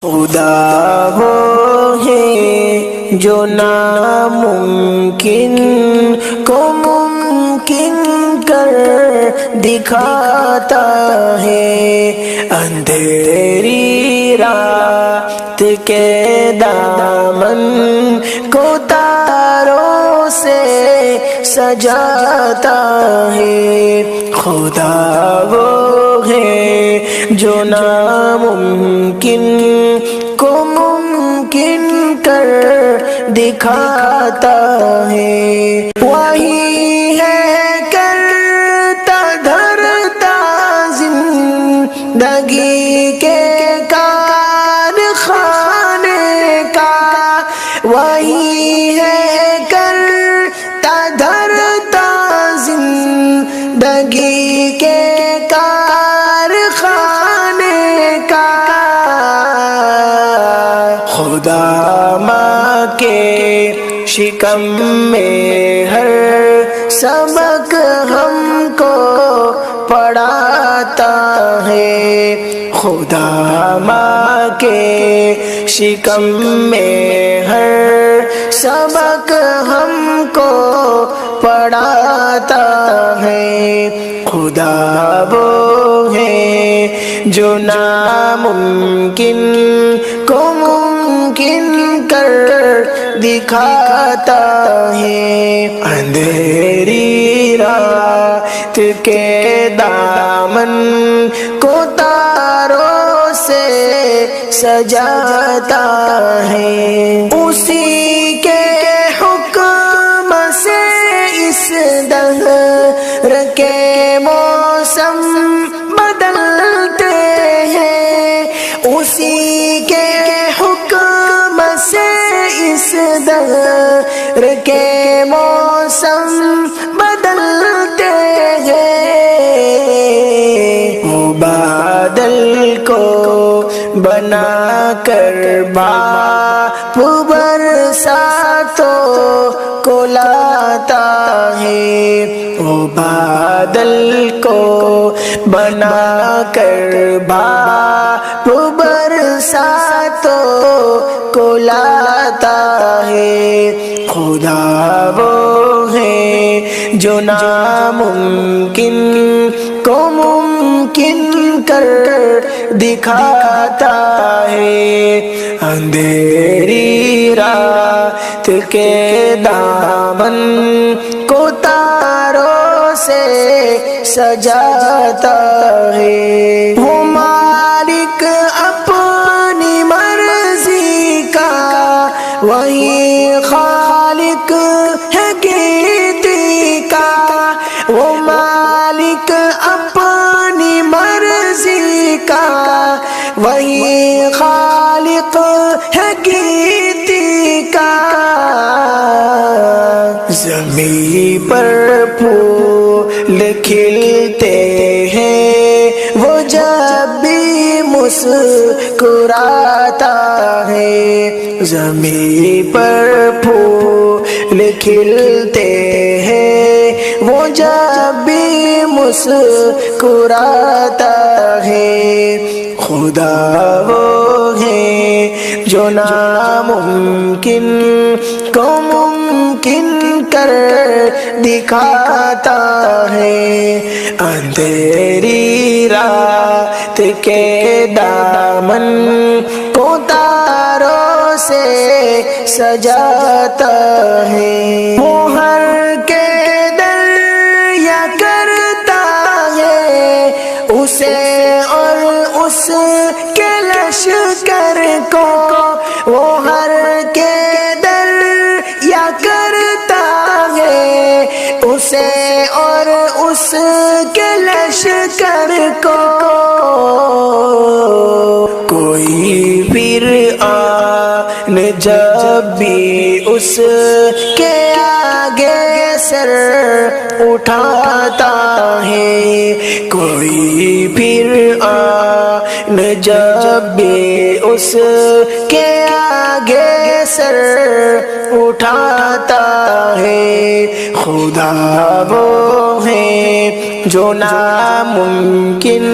خدا وہ ہے جو ناممکن کو ممکن کر دکھاتا ہے، اندھیری رات کے دامن کو تاروں سے سجاتا ہے۔ خدا وہ ہے جو ناممکن کو ممکن کر دکھاتا ہے، وہی ہے کرتا دھرتا زندگی کے کارخانے کا، وہی ہے کرتا دھرتا زندگی کے کارخانے کا۔ خدا ماں کے شکم میں ہر سبق ہم کو پڑھاتا ہے، خدا ماں کے شکم میں ہر سبق ہم کو پڑھاتا ہے۔ خدا وہ ہے جو ناممکن کو ممکن کر دکھاتا ہے، اندھیری رات کے دامن کو تاروں سے سجاتا ہے، اسی کے حکم سے اس دہر کے موسم بدلتے ہیں، اسی کے حکم سے اس دہر کے موسم بدلتے ہیں، وہ بادل کو بنا کر باپ برساتوں کو لاتا ہے، وہ بادل کو بنا کر باپ برساتوں کو لاتا ہے۔ خدا وہ ہے جو ناممکن کو ممکن کر دکھاتا ہے، اندھیری رات کے دامن کو تاروں سے سجاتا ہے، وہ مالک اپنی مرضی کا، وہی خالق ہے گیتی کا، وہ مالک اپنی مرضی کا، وہی خالق ہے گیتی کا۔ زمین پر پھول کھلتے ہیں وہ جب بھی مسکراتا ہے، زمین پر پھول کھلتے ہیں وہ جب بھی مسکراتا ہے۔ خدا وہ ہے جو ناممکن کو ممکن کر دکھاتا ہے، اندھیری رات کے دامن کو تاروں سے سجاتا ہے، وہ ہر کے دریا کرتا ہے اسے اور اس کے لشکر کو، وہ ہر کے دریا کرتا ہے اسے اور اس کے لشکر کو، کوئی پھر آن جب بھی اس کے آگے سر اٹھاتا ہے، کوئی پھر آن جب بھی اس کے آگے سر اٹھاتا ہے، خدا وہ ہے جو ناممکن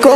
کو